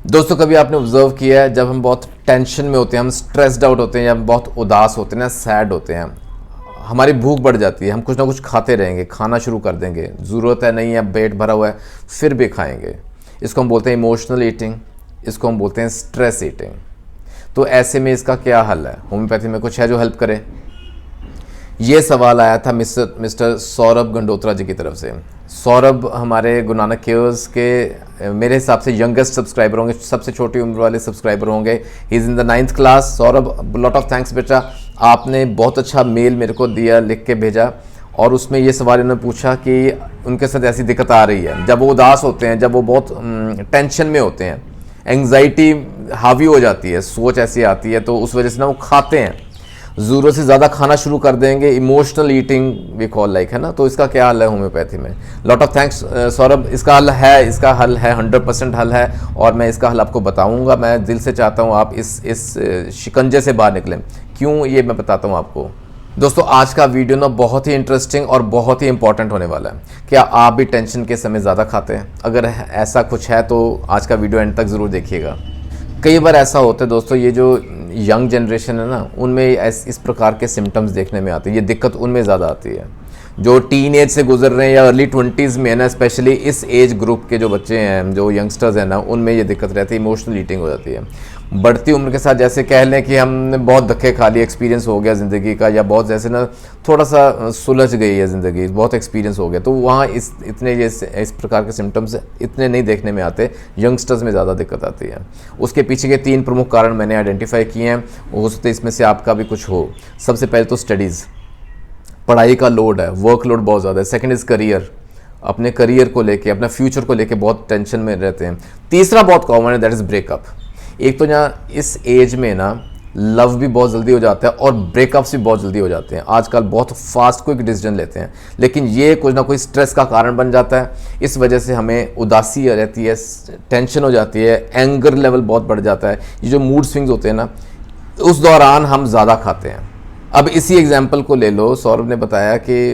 दोस्तों कभी आपने ऑब्जर्व किया है जब हम बहुत टेंशन में होते हैं, हम स्ट्रेस्ड आउट होते हैं या बहुत उदास होते हैं ना, सैड होते हैं, हमारी भूख बढ़ जाती है, हम कुछ ना कुछ खाते रहेंगे, खाना शुरू कर देंगे, ज़रूरत है नहीं है, पेट भरा हुआ है फिर भी खाएंगे। इसको हम बोलते हैं इमोशनल ईटिंग, इसको हम बोलते हैं स्ट्रेस ईटिंग। तो ऐसे में इसका क्या हल है? होम्योपैथी में कुछ है जो हेल्प करे? ये सवाल आया था मिस्टर सौरभ गंडोत्रा जी की तरफ से। सौरभ हमारे गुरु नानक केयर्स के मेरे हिसाब से यंगेस्ट सब्सक्राइबर होंगे, सबसे छोटी उम्र वाले सब्सक्राइबर होंगे। He is in the 9th class. Saurabh, lot of thanks बेटा, आपने बहुत अच्छा मेल मेरे को दिया, लिख के भेजा, और उसमें ये सवाल इन्होंने पूछा कि उनके साथ ऐसी दिक्कत आ रही है जब वो उदास होते हैं, जब वो बहुत टेंशन में होते हैं, एंग्जाइटी हावी हो जाती है, सोच ऐसी आती है, तो उस वजह से ना वो खाते हैं, ज़रूरत से ज़्यादा खाना शुरू कर देंगे। Emotional eating we call like, है ना। तो इसका क्या हल है होम्योपैथी में? Lot of thanks Saurabh. इसका हल है, 100% हल है, और मैं इसका हल आपको बताऊंगा। मैं दिल से चाहता हूँ आप इस शिकंजे से बाहर निकलें। क्यों, ये मैं बताता हूँ आपको। दोस्तों आज का वीडियो ना बहुत ही इंटरेस्टिंग और बहुत ही इंपॉर्टेंट होने वाला है। क्या आप भी टेंशन के समय ज़्यादा खाते हैं? अगर ऐसा कुछ है तो आज का वीडियो एंड तक ज़रूर देखिएगा। कई बार ऐसा होता है दोस्तों, ये जो यंग जनरेशन है ना, उनमें इस प्रकार के सिम्टम्स देखने में आते हैं। ये दिक्कत उनमें ज़्यादा आती है जो टीन एज से गुजर रहे हैं या अर्ली 20s में है ना, स्पेशली इस एज ग्रुप के जो बच्चे हैं, जो यंगस्टर्स हैं ना, उनमें ये दिक्कत रहती है, इमोशनल ईटिंग हो जाती है। बढ़ती उम्र के साथ जैसे कह लें कि हमने बहुत धक्के खा लिए, एक्सपीरियंस हो गया ज़िंदगी का, या बहुत जैसे ना थोड़ा सा सुलझ गई है ज़िंदगी, बहुत एक्सपीरियंस हो गया, तो वहाँ इस प्रकार के सिम्टम्स इतने नहीं देखने में आते। यंगस्टर्स में ज़्यादा दिक्कत आती है। उसके पीछे के 3 प्रमुख कारण मैंने आइडेंटिफाई किए हैं, हो सकते इसमें से आपका भी कुछ हो। सबसे पहले तो स्टडीज़, पढ़ाई का लोड है, वर्कलोड बहुत ज़्यादा है। सेकंड इज़ करियर, अपने करियर को लेके, अपना फ्यूचर को लेके बहुत टेंशन में रहते हैं। तीसरा बहुत कॉमन है, दैट इज़ ब्रेकअप। एक तो यहाँ इस एज में ना लव भी बहुत जल्दी हो जाता है और ब्रेकअप्स भी बहुत जल्दी हो जाते हैं। आजकल बहुत फास्ट क्विक डिसीजन लेते हैं, लेकिन ये कुछ ना कुछ स्ट्रेस का कारण बन जाता है। इस वजह से हमें उदासी रहती है, टेंशन हो जाती है, एंगर लेवल बहुत बढ़ जाता है। ये जो मूड स्विंग्स होते हैं ना, उस दौरान हम ज़्यादा खाते हैं। अब इसी एग्जाम्पल को ले लो। सौरभ ने बताया कि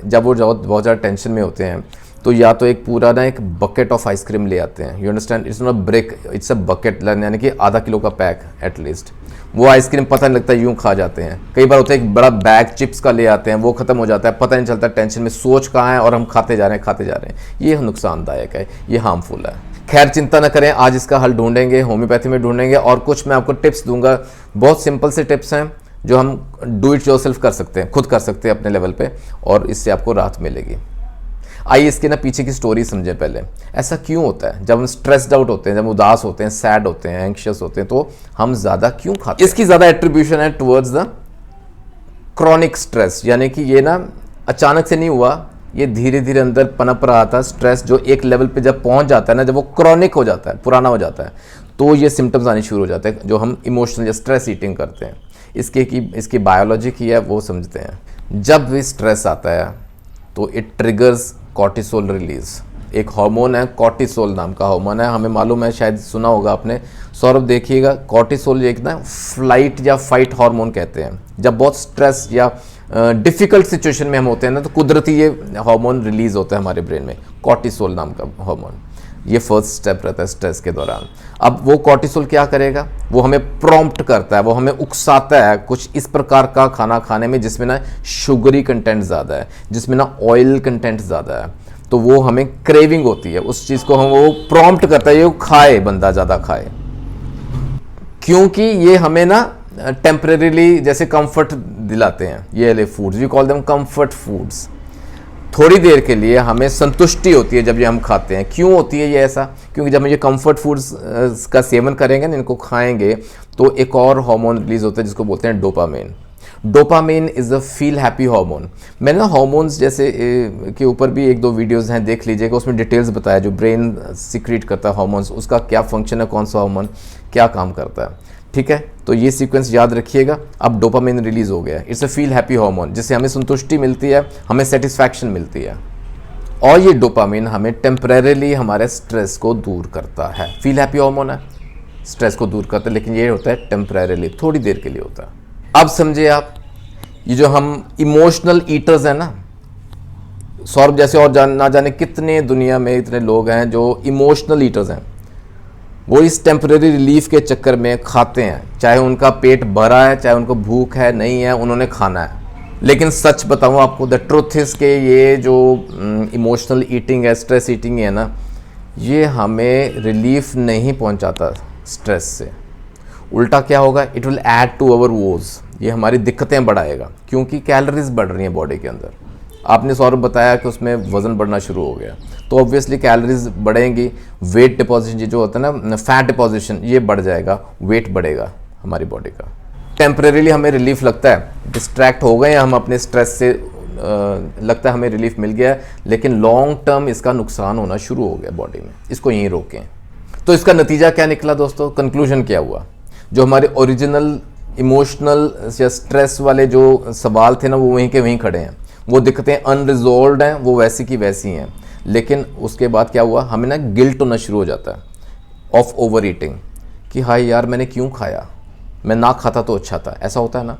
जब वो बहुत ज़्यादा टेंशन में होते हैं तो या तो एक पूरा ना एक बकेट ऑफ आइसक्रीम ले आते हैं। You understand, it's not break, it's a bucket, यानी कि आधा किलो का पैक एटलीस्ट। वो आइसक्रीम पता नहीं लगता, यूँ खा जाते हैं। कई बार होता है एक बड़ा बैग चिप्स का ले आते हैं, वो ख़त्म हो जाता है, पता नहीं चलता, टेंशन में सोच कहाँ है और हम खाते जा रहे हैं। ये नुकसानदायक है, ये हार्मफुल है। खैर चिंता न करें, आज इसका हल ढूंढेंगे, होम्योपैथी में ढूंढेंगे, और कुछ मैं आपको टिप्स दूंगा। बहुत सिंपल से टिप्स हैं जो हम डू इट योरसेल्फ कर सकते हैं, खुद कर सकते हैं अपने लेवल पे, और इससे आपको राहत मिलेगी। आइए इसके ना पीछे की स्टोरी समझें पहले। ऐसा क्यों होता है जब हम स्ट्रेस्ड आउट होते हैं, जब उदास होते हैं, सैड होते हैं, एंग्शियस होते हैं, तो हम ज़्यादा क्यों खाते हैं? इसकी ज़्यादा एट्रीब्यूशन है टुवर्ड्स द क्रॉनिक स्ट्रेस, यानी कि ये ना अचानक से नहीं हुआ, ये धीरे धीरे अंदर पनप रहा था। स्ट्रेस जो एक लेवल पे जब पहुंच जाता है ना, जब वो क्रॉनिक हो जाता है, पुराना हो जाता है, तो ये सिम्टम्स आने शुरू हो जाते हैं जो हम इमोशनल या स्ट्रेस ईटिंग करते हैं। इसकी बायोलॉजी की है वो समझते हैं। जब भी स्ट्रेस आता है तो इट ट्रिगर्स कॉर्टिसोल रिलीज। एक हार्मोन है, कॉर्टिसोल नाम का हार्मोन है, हमें मालूम है, शायद सुना होगा आपने। सौरभ देखिएगा, कॉर्टिसोल एक ना फ्लाइट या फाइट हार्मोन कहते हैं। जब बहुत स्ट्रेस या डिफ़िकल्ट सिचुएशन में हम होते हैं ना, तो कुदरती ये हार्मोन रिलीज होता है हमारे ब्रेन में, कॉर्टिसोल नाम का हार्मोन। ये फर्स्ट स्टेप रहता है स्ट्रेस के दौरान। अब वो कॉर्टिसोल क्या करेगा? वो हमें प्रॉम्प्ट करता है, वो हमें उकसाता है कुछ इस प्रकार का खाना खाने में जिसमें ना शुगरी कंटेंट ज़्यादा है, जिसमें ना ऑयल कंटेंट ज़्यादा है। तो वो हमें क्रेविंग होती है उस चीज़ को, हम वो प्रॉम्प्ट करता है, ये खाए, बंदा ज़्यादा खाए, क्योंकि ये हमें ना टेम्परेरीली जैसे कंफर्ट दिलाते हैं। ये ले foods, we call them comfort foods. थोड़ी देर के लिए हमें संतुष्टि होती है जब ये हम खाते हैं। क्यों होती है ये ऐसा? क्योंकि जब हम ये कंफर्ट फूड्स का सेवन करेंगे ना, इनको खाएंगे, तो एक और हार्मोन रिलीज होता है जिसको बोलते हैं dopamine. Dopamine is a feel happy hormone. मैंने ना हार्मोन्स जैसे के ऊपर भी 1-2 वीडियोस हैं, देख लीजिएगा, उसमें डिटेल्स बताया जो ब्रेन सीक्रेट करता है हार्मोन्स, उसका क्या फंक्शन है, कौन सा हार्मोन क्या काम करता है। ठीक है, तो ये सीक्वेंस याद रखिएगा। अब डोपामाइन रिलीज हो गया, it's a feel happy hormone, जिससे हमें संतुष्टि मिलती है, हमें सेटिस्फैक्शन मिलती है, और ये डोपामाइन हमें टेम्परेरीली हमारे स्ट्रेस को दूर करता है। फील हैप्पी हार्मोन है, स्ट्रेस को दूर करता है, लेकिन ये होता है टेम्परेरीली, थोड़ी देर के लिए होता है। अब समझिए आप, ये जो हम इमोशनल ईटर्स हैं ना, सौरभ जैसे और ना जाने कितने दुनिया में इतने लोग हैं जो इमोशनल ईटर्स हैं। वो इस टेम्परेरी रिलीफ के चक्कर में खाते हैं, चाहे उनका पेट भरा है, चाहे उनको भूख है नहीं है, उन्होंने खाना है। लेकिन सच बताऊँ आपको, द ट्रुथ इज़ के ये जो इमोशनल ईटिंग है, स्ट्रेस ईटिंग है ना, ये हमें रिलीफ नहीं पहुंचाता स्ट्रेस से। उल्टा क्या होगा, it will add to our woes, ये हमारी दिक्कतें बढ़ाएगा, क्योंकि कैलोरीज बढ़ रही हैं बॉडी के अंदर। आपने सौरभ बताया कि उसमें वज़न बढ़ना शुरू हो गया, तो ऑब्वियसली कैलोरीज बढ़ेंगी, वेट डिपोजिशन जो होता है ना, फैट डिपोजिशन, ये बढ़ जाएगा, वेट बढ़ेगा हमारी बॉडी का। टेम्परेरीली हमें रिलीफ लगता है, डिस्ट्रैक्ट हो गए हम अपने स्ट्रेस से, लगता है हमें रिलीफ मिल गया है, लेकिन लॉन्ग टर्म इसका नुकसान होना शुरू हो गया बॉडी में। इसको यहीं रोकें। तो इसका नतीजा क्या निकला दोस्तों, कंक्लूजन क्या हुआ, जो हमारे ओरिजिनल इमोशनल या स्ट्रेस वाले जो सवाल थे ना, वो वहीं के वहीं खड़े हैं, वो दिक्कतें अनरिजॉल्व्ड हैं, वो वैसी की वैसी हैं। लेकिन उसके बाद क्या हुआ, हमें ना गिल्ट होना शुरू हो जाता है ऑफ ओवर ईटिंग, कि हाय यार मैंने क्यों खाया, मैं ना खाता तो अच्छा था, ऐसा होता है ना।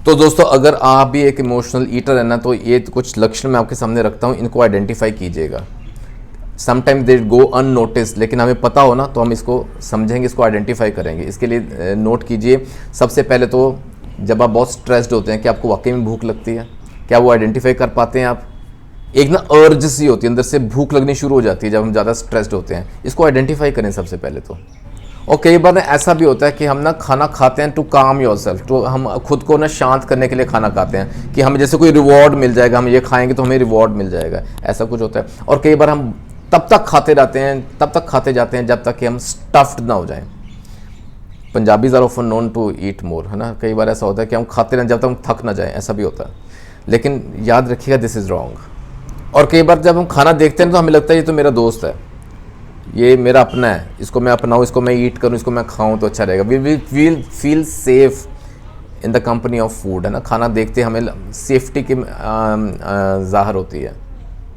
तो दोस्तों अगर आप भी एक इमोशनल ईटर है ना, तो ये कुछ लक्षण मैं आपके सामने रखता हूँ, इनको आइडेंटिफाई कीजिएगा। समटाइम दे गो अननोटिस, लेकिन हमें पता हो ना तो हम इसको समझेंगे, इसको आइडेंटिफाई करेंगे। इसके लिए नोट कीजिए, सबसे पहले तो जब आप बहुत स्ट्रेस्ड होते हैं, कि आपको वाकई में भूख लगती है, क्या वो आइडेंटिफाई कर पाते हैं आप? एक ना अर्ज सी होती है, अंदर से भूख लगनी शुरू हो जाती है जब हम ज़्यादा स्ट्रेस्ड होते हैं, इसको आइडेंटिफाई करें सबसे पहले तो। और कई बार ना ऐसा भी होता है कि हम ना खाना खाते हैं टू काम योरसेल्फ, तो हम खुद को ना शांत करने के लिए खाना खाते हैं, कि हमें जैसे कोई रिवॉर्ड मिल जाएगा, हम ये खाएंगे तो हमें रिवॉर्ड मिल जाएगा, ऐसा कुछ होता है। और कई बार हम तब तक खाते रहते हैं, तब तक खाते जाते हैं जब तक कि हम स्टफ्ड ना हो जाएं। Punjabis are often known to eat more, है ना। कई बार ऐसा होता है कि हम खाते रहें जब तक हम थक ना जाएं, ऐसा भी होता है। लेकिन याद रखिएगा, दिस इज़ रॉन्ग। और कई बार जब हम खाना देखते हैं तो हमें लगता है ये तो मेरा दोस्त है, ये मेरा अपना है, इसको मैं अपनाऊँ, इसको मैं ईट करूँ, इसको मैं खाऊँ तो अच्छा रहेगा। We will feel safe in the company of food, है ना। खाना देखते हमें सेफ्टी की ज़ाहिर होती है,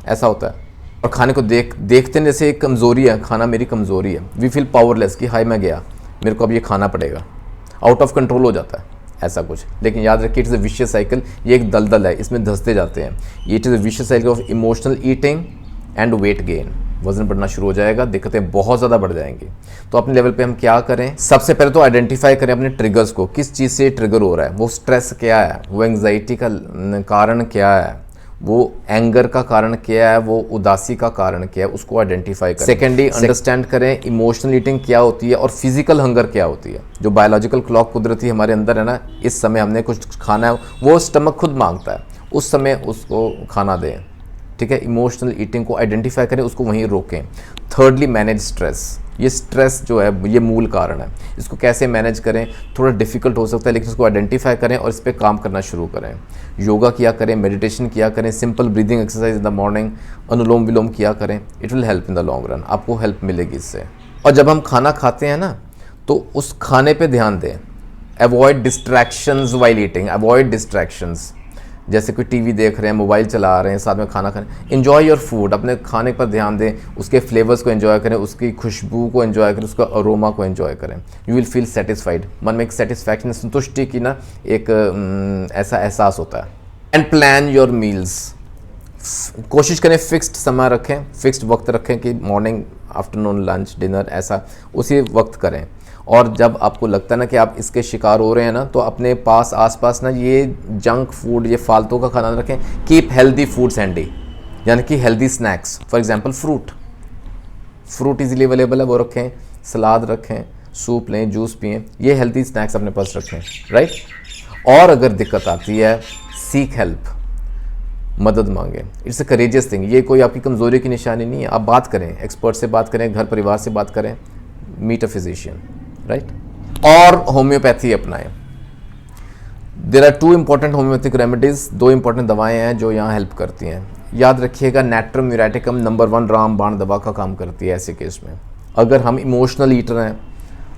ऐसा होता है। और खाने को देखते हैं जैसे एक कमज़ोरी है, खाना मेरी कमज़ोरी है। वी फील पावरलेस, कि हाय मैं गया, मेरे को अब ये खाना पड़ेगा, आउट ऑफ कंट्रोल हो जाता है, ऐसा कुछ। लेकिन याद रखिए, इट्स अ विशियस साइकिल, ये एक दलदल है, इसमें धंसते जाते हैं। It is a vicious cycle of emotional eating and weight gain. वजन बढ़ना शुरू हो जाएगा, दिक्कतें बहुत ज़्यादा बढ़ जाएंगी। तो अपने लेवल पे हम क्या करें, सबसे पहले तो आइडेंटिफाई करें अपने ट्रिगर्स को, किस चीज़ से ट्रिगर हो रहा है। वो स्ट्रेस क्या है, वो एंग्जाइटी का कारण क्या है, वो एंगर का कारण क्या है, वो उदासी का कारण क्या है, उसको आइडेंटिफाई करें। सेकेंडली अंडरस्टैंड करें इमोशनल ईटिंग क्या होती है और फिजिकल हंगर क्या होती है। जो बायोलॉजिकल क्लॉक कुदरती हमारे अंदर है ना, इस समय हमने कुछ खाना है, वो स्टमक खुद मांगता है, उस समय उसको खाना दें, ठीक है। इमोशनल ईटिंग को आइडेंटिफाई करें, उसको वहीं रोकें। Thirdly manage stress. ये स्ट्रेस जो है ये मूल कारण है, इसको कैसे मैनेज करें थोड़ा डिफिकल्ट हो सकता है, लेकिन इसको आइडेंटिफाई करें और इस पर काम करना शुरू करें। योगा किया करें, मेडिटेशन किया करें, simple breathing exercise in the morning, anulom vilom किया करें। It will help in the long run, आपको हेल्प मिलेगी इससे। और जब हम खाना खाते हैं ना, तो उस खाने पे ध्यान दें। Avoid distractions while eating, avoid distractions. जैसे कोई टीवी देख रहे हैं, मोबाइल चला रहे हैं, साथ में खाना खा रहे हैं। एन्जॉय योर फूड, अपने खाने पर ध्यान दें, उसके फ्लेवर्स को एंजॉय करें, उसकी खुशबू को एंजॉय करें, उसका अरोमा को एंजॉय करें। यू विल फील सेटिस्फाइड, मन में एक सेटिस्फैक्शन, संतुष्टि की ना एक ऐसा एहसास होता है। एंड प्लान योर मील्स, कोशिश करें फिक्स्ड समय रखें, फिक्स्ड वक्त रखें कि मॉर्निंग, आफ्टरनून, लंच, डिनर, ऐसा उसी वक्त करें। और जब आपको लगता है ना कि आप इसके शिकार हो रहे हैं ना, तो अपने पास आसपास ना ये जंक फूड, ये फालतू का खाना रखें। कीप हेल्दी फूड्स हैंडी, यानी कि healthy snacks, for example fruit easily available है, वो रखें, सलाद रखें, सूप लें, जूस पिएं, ये हेल्दी स्नैक्स अपने पास रखें, राइट। और अगर दिक्कत आती है, सीक हेल्प, मदद मांगें। इट्स अ करेजियस थिंग, ये कोई आपकी कमज़ोरी की निशानी नहीं है। आप बात करें, एक्सपर्ट से बात करें, घर परिवार से बात करें, मीट अ फिजिशियन, राइट। और होम्योपैथी अपनाएं। There are 2 important homeopathic remedies, 2 important दवाएं हैं जो यहाँ हेल्प करती हैं। याद रखिएगा, नेट्रम म्यूरेटिकम नंबर 1 रामबाण दवा का काम करती है ऐसे केस में। अगर हम इमोशनल ईटर हैं,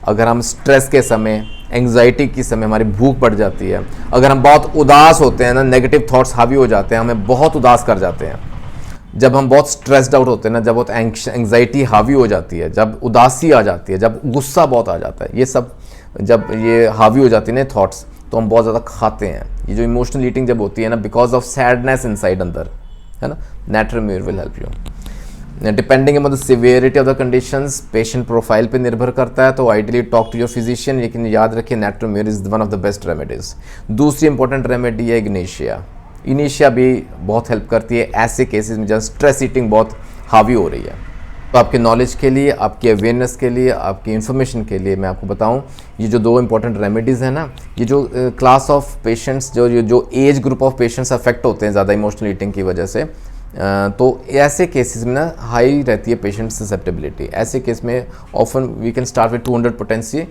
अगर हम स्ट्रेस के समय, एंग्जाइटी के समय हमारी भूख बढ़ जाती है, अगर हम बहुत उदास होते हैं ना, नेगेटिव थॉट्स हावी हो जाते हैं, हमें बहुत उदास कर जाते हैं, जब हम बहुत स्ट्रेस्ड आउट होते हैं ना, जब बहुत एंग्जाइटी हावी हो जाती है, जब उदासी आ जाती है, जब गुस्सा बहुत आ जाता है, ये सब जब ये हावी हो जाती है ना थॉट्स, तो हम बहुत ज़्यादा खाते हैं। ये जो इमोशनल ईटिंग जब होती है ना, बिकॉज ऑफ सैडनेस इनसाइड अंदर, है ना, natrum will help you. Depending on the severity of the conditions, patient profile पे निर्भर करता है, तो ideally talk to your physician. लेकिन याद रखिए natrum mur is one of the best remedies. दूसरी इंपॉर्टेंट रेमेडी है इग्नेशिया। इग्नेशिया भी बहुत हेल्प करती है ऐसे केसेस में जहाँ स्ट्रेस ईटिंग बहुत हावी हो रही है। तो आपके नॉलेज के लिए, आपकी अवेयरनेस के लिए, आपकी इन्फॉर्मेशन के लिए मैं आपको बताऊं, ये जो 2 इंपॉर्टेंट रेमेडीज़ हैं ना, ये जो क्लास ऑफ पेशेंट्स, जो age group of patients affect होते हैं ज़्यादा इमोशनल ईटिंग की वजह से, तो ऐसे केसेस में ना हाई रहती है पेशेंट ससेप्टेबिलिटी। ऐसे केस में often we can start with 200 potency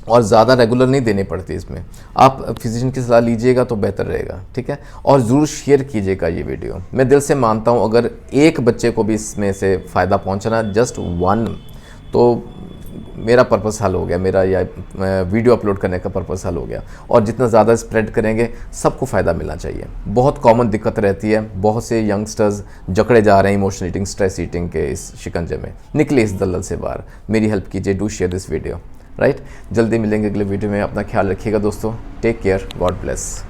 और ज़्यादा रेगुलर नहीं देनी पड़ती। इसमें आप फिजिशियन की सलाह लीजिएगा तो बेहतर रहेगा, ठीक है। और ज़रूर शेयर कीजिएगा ये वीडियो। मैं दिल से मानता हूँ अगर एक बच्चे को भी इसमें से फ़ायदा पहुँचना, जस्ट 1, तो मेरा पर्पस हल हो गया, मेरा या वीडियो अपलोड करने का पर्पस हल हो गया। और जितना ज़्यादा स्प्रेड करेंगे सबको फ़ायदा मिलना चाहिए। बहुत कॉमन दिक्कत रहती है, बहुत से यंगस्टर्स जकड़े जा रहे हैं इमोशनल ईटिंग, स्ट्रेस ईटिंग के इस शिकंजे में। निकले इस दलदल से बाहर। मेरी हेल्प कीजिए, do share this video, right. जल्दी मिलेंगे अगले वीडियो में। अपना ख्याल रखिएगा दोस्तों। Take care, God bless.